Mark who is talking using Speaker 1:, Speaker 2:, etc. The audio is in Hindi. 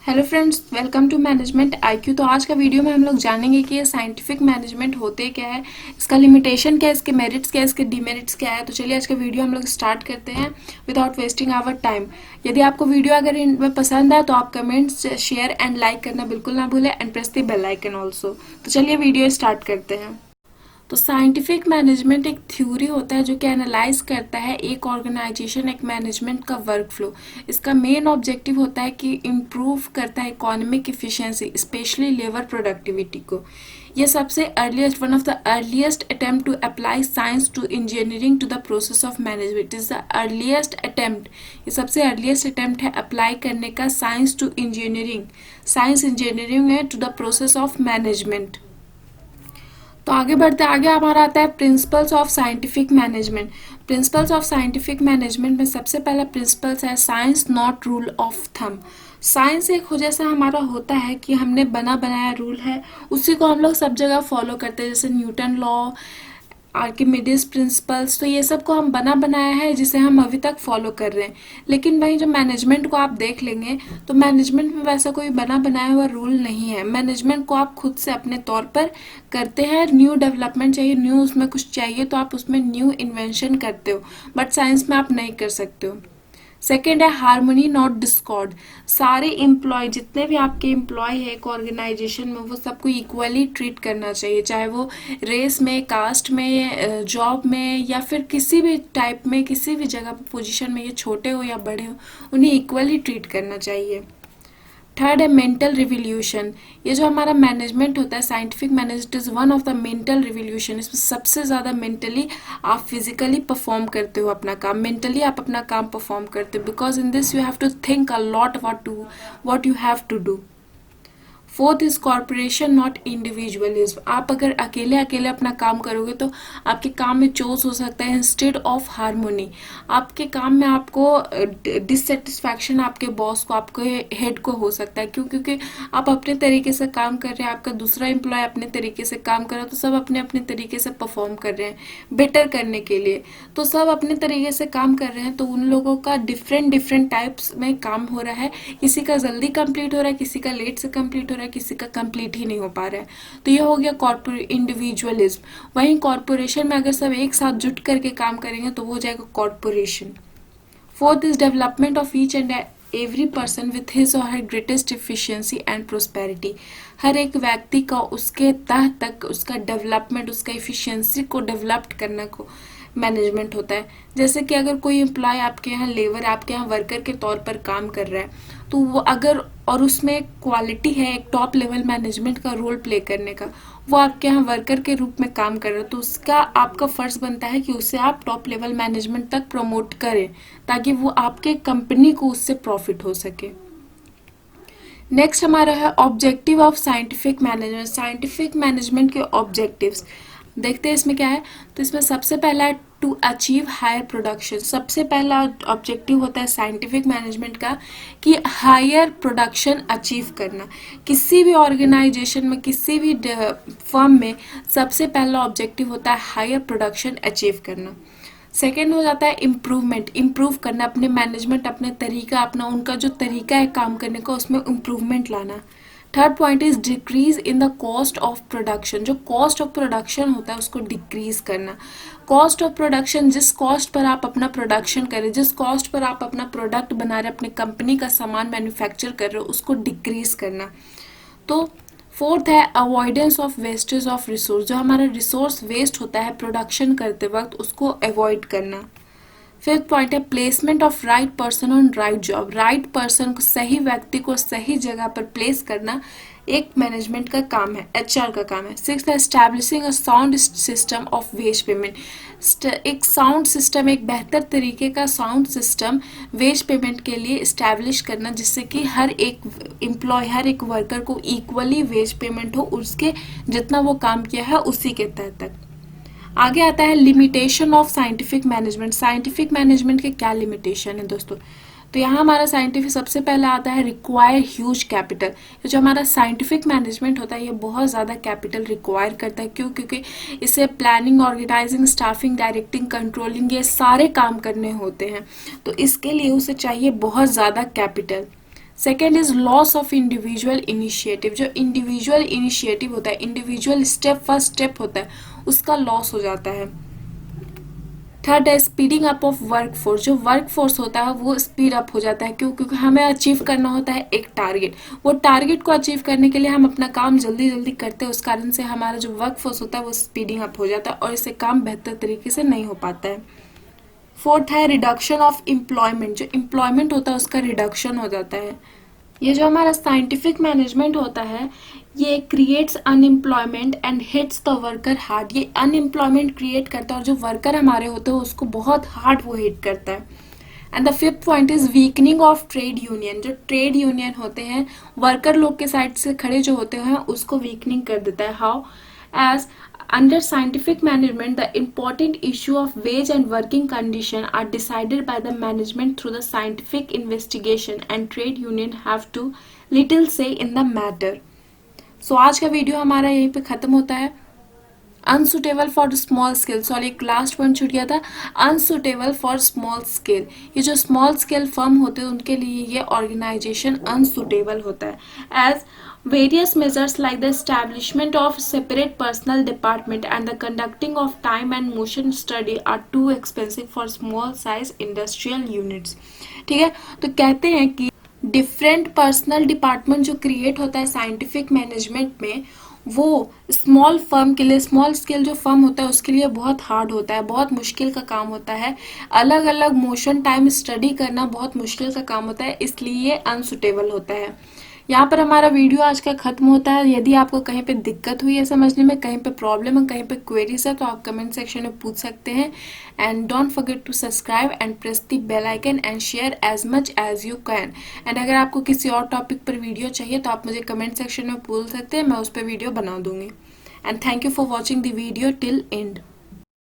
Speaker 1: Hello friends, welcome to management IQ. तो आज का वीडियो में हम लोग जानेंगे कि ये साइंटिफिक मैनेजमेंट होते क्या है, इसका लिमिटेशन क्या है, इसके मेरिट्स क्या है, इसके डिमेरिट्स क्या है। तो चलिए आज का वीडियो हम लोग स्टार्ट करते हैं विदाउट वेस्टिंग आवर टाइम। यदि आपको वीडियो अगर इनमें पसंद आए तो आप कमेंट्स, शेयर एंड लाइक करना बिल्कुल ना भूलें and press the bell icon also. तो चलिए वीडियो स्टार्ट करते हैं। तो साइंटिफिक मैनेजमेंट एक थ्योरी होता है जो कि एनालाइज करता है एक ऑर्गेनाइजेशन, एक मैनेजमेंट का वर्क फ्लो। इसका मेन ऑब्जेक्टिव होता है कि इम्प्रूव करता है economic efficiency, specially labour productivity को। ये सबसे earliest, one of the earliest attempt to apply science to engineering to the process of management. Is the earliest attempt, ये सबसे अर्लीस्ट अटेम्प्ट है अप्लाई करने का science to engineering, science engineering है to the process of management. तो आगे बढ़ते आगे हमारा आता है principles of scientific management. Principles of scientific management में सबसे पहला प्रिंसिपल्स है science not rule of thumb. Science एक हो जैसा हमारा होता है कि हमने बना बनाया रूल है, उसी को हम लोग सब जगह फॉलो करते हैं, जैसे न्यूटन लॉ, आर्किमिडीज प्रिंसिपल्स। तो ये सब को हम बना बनाया है जिसे हम अभी तक फॉलो कर रहे हैं। लेकिन वहीं जो मैनेजमेंट को आप देख लेंगे तो मैनेजमेंट में वैसा कोई बना बनाया हुआ रूल नहीं है। मैनेजमेंट को आप खुद से अपने तौर पर करते हैं। न्यू डेवलपमेंट चाहिए, न्यू उसमें कुछ चाहिए तो आप उसमें न्यू इन्वेंशन करते हो, बट साइंस में आप नहीं कर सकते हो। सेकेंड है हार्मोनी नॉट डिस्कॉर्ड। सारे एम्प्लॉय, जितने भी आपके एम्प्लॉय है एक ऑर्गेनाइजेशन में, वो सबको इक्वली ट्रीट करना चाहिए, चाहे वो रेस में, कास्ट में, जॉब में या फिर किसी भी टाइप में, किसी भी जगह पोजीशन में, ये छोटे हो या बड़े हो, उन्हें इक्वली ट्रीट करना चाहिए। थर्ड है मेंटल रिवोल्यूशन। ये जो हमारा मैनेजमेंट होता है, scientific management is one of the mental revolution. इसमें सबसे ज़्यादा मेंटली आप फिजिकली परफॉर्म करते हो अपना काम, मेंटली आप अपना काम परफॉर्म करते हो, because in this you have to think a lot what you have to do. Fourth is corporation not individualism. आप अगर अकेले अकेले अपना काम करोगे तो आपके काम में चोस हो सकता है इंस्टेड ऑफ हार्मोनी। आपके काम में आपको डिससेटिस्फैक्शन आपके बॉस को, आपके हेड को हो सकता है। क्यों? क्योंकि आप अपने तरीके से काम कर रहे हैं, आपका दूसरा एम्प्लॉय अपने तरीके से काम कर रहा है, तो सब अपने अपने तरीके से परफॉर्म कर रहे हैं बेटर करने के लिए। तो सब अपने तरीके से काम कर रहे हैं, तो उन लोगों का डिफरेंट डिफरेंट टाइप्स में काम हो रहा है। किसी का जल्दी कंप्लीट हो रहा है, किसी का लेट से कंप्लीट हो रहा है, किसी का कंप्लीट ही नहीं हो पा रहा है। तो ये हो गया कॉर्पोरेट इंडिविजुअलिज्म। वहीं कॉर्पोरेशन में अगर सब एक साथ जुट करके काम करेंगे तो वो हो जाएगा corporation. Fourth is development of each and every person with his और हर ग्रेटेस्ट एफिशिएंसी एंड प्रोस्पेरिटी। हर एक व्यक्ति का उसके तह तक उसका डेवलपमेंट, उसका एफिशिएंसी को डेवलप करने को मैनेजमेंट होता है। जैसे कि अगर कोई एम्प्लॉय आपके यहाँ लेबर, आपके यहाँ वर्कर के तौर पर काम कर रहा है, तो वो अगर, और उसमें क्वालिटी है एक टॉप लेवल मैनेजमेंट का रोल प्ले करने का, वो आपके यहाँ वर्कर के रूप में काम कर रहा है, तो उसका आपका फर्ज बनता है कि उसे आप टॉप लेवल मैनेजमेंट तक प्रमोट करें, ताकि वो आपके कंपनी को उससे प्रॉफिट हो सके। नेक्स्ट हमारा है objective of scientific management. Scientific management के ऑब्जेक्टिव्स देखते हैं इसमें क्या है। तो इसमें सबसे पहला है टू अचीव हायर प्रोडक्शन। सबसे पहला ऑब्जेक्टिव होता है साइंटिफिक मैनेजमेंट का कि हायर प्रोडक्शन अचीव करना। किसी भी ऑर्गेनाइजेशन में, किसी भी फर्म में सबसे पहला ऑब्जेक्टिव होता है हायर प्रोडक्शन अचीव करना। सेकेंड हो जाता है इम्प्रूवमेंट, इम्प्रूव करना अपने मैनेजमेंट, अपने तरीका, अपना उनका जो तरीका है काम करने का, उसमें इम्प्रूवमेंट लाना। Third point is decrease in the cost of production. जो कॉस्ट ऑफ प्रोडक्शन होता है उसको डिक्रीज करना। कॉस्ट ऑफ प्रोडक्शन, जिस कॉस्ट पर आप अपना प्रोडक्शन कर रहे, जिस कॉस्ट पर आप अपना प्रोडक्ट बना रहे, अपने कंपनी का सामान मैन्युफैक्चर कर रहे हो, उसको डिक्रीज करना। तो फोर्थ है avoidance of wastage of resource. जो हमारा रिसोर्स वेस्ट होता है प्रोडक्शन करते वक्त, उसको अवॉइड करना। फिफ्थ पॉइंट है placement of right person on right job. Right person को, सही व्यक्ति को सही जगह पर प्लेस करना एक मैनेजमेंट का काम है, एचआर का काम है। सिक्स्थ है establishing a sound system of ways payment. एक साउंड सिस्टम, एक बेहतर तरीके का साउंड सिस्टम वेज पेमेंट के लिए इस्टेब्लिश करना, जिससे कि हर एक एम्प्लॉय, हर एक वर्कर को इक्वली वेज पेमेंट हो, उसके जितना वो काम किया है उसी के तहत। आगे आता है limitation of scientific management. Scientific management के क्या लिमिटेशन है दोस्तों? तो यहाँ हमारा साइंटिफिक सबसे पहला आता है रिक्वायर ह्यूज कैपिटल। ये जो हमारा साइंटिफिक मैनेजमेंट होता है ये बहुत ज़्यादा कैपिटल रिक्वायर करता है। क्यों? क्योंकि इसे planning, organising, staffing, directing, controlling, ये सारे काम करने होते हैं, तो इसके लिए उसे चाहिए बहुत ज़्यादा capital. Second is loss of individual initiative, जो इंडिविजुअल इनिशिएटिव होता है, इंडिविजुअल स्टेप, फर्स्ट स्टेप होता है, उसका लॉस हो जाता है। थर्ड है speeding up of work force, जो वर्क फोर्स होता है वो स्पीड अप हो जाता है। क्यों? क्योंकि हमें अचीव करना होता है एक टारगेट, वो टारगेट को अचीव करने के लिए हम अपना काम जल्दी जल्दी करते हैं, उस कारण से हमारा जो वर्क फोर्स होता है वो स्पीडिंग अप हो जाता है और इससे काम बेहतर तरीके से नहीं हो पाता है। फोर्थ है रिडक्शन ऑफ एम्प्लॉयमेंट, जो एम्प्लॉयमेंट होता है उसका रिडक्शन हो जाता है। ये जो हमारा साइंटिफिक मैनेजमेंट होता है ये creates unemployment and hits the worker hard, ये अनएम्प्लॉयमेंट क्रिएट करता है और जो वर्कर हमारे होते हैं उसको बहुत हार्ड वो हिट करता है। And the fifth point is weakening of trade union, जो ट्रेड यूनियन होते हैं वर्कर लोग के साइड से खड़े जो होते हैं उसको वीकनिंग कर देता है। How? As under scientific management the important issue of wage and working condition are decided by the management through the scientific investigation and trade union have to little say in the matter। so आज का वीडियो हमारा यहीं पे खत्म होता है। Unsuitable for small scale, sorry एक लास्ट पॉइंट छूट गया था, अनसुटेबल फॉर स्मॉल स्केल, ये जो स्मॉल स्केल फर्म होते हैं उनके लिए ये ऑर्गेनाइजेशन अनसुटेबल होता है। As various measures like the establishment of separate personnel department and the conducting of time and motion study are too expensive for small size industrial units। ठीक है, तो कहते हैं कि डिफरेंट पर्सनल डिपार्टमेंट जो क्रिएट होता है साइंटिफिक मैनेजमेंट में वो स्मॉल फर्म के लिए, स्मॉल स्केल जो फर्म होता है उसके लिए बहुत हार्ड होता है, बहुत मुश्किल का काम होता है। अलग अलग मोशन टाइम स्टडी करना बहुत मुश्किल का काम होता है, इसलिए अनसुटेबल होता है। यहाँ पर हमारा वीडियो आज का खत्म होता है। यदि आपको कहीं पे दिक्कत हुई है समझने में, कहीं पे प्रॉब्लम है, कहीं पे क्वेरीज है तो आप कमेंट सेक्शन में पूछ सकते हैं। And don't forget to subscribe and press the bell icon and share as much as you can. And अगर आपको किसी और टॉपिक पर वीडियो चाहिए तो आप मुझे कमेंट सेक्शन में पूछ सकते हैं, मैं उस पर वीडियो बना दूंगी। And thank you for watching the video till and.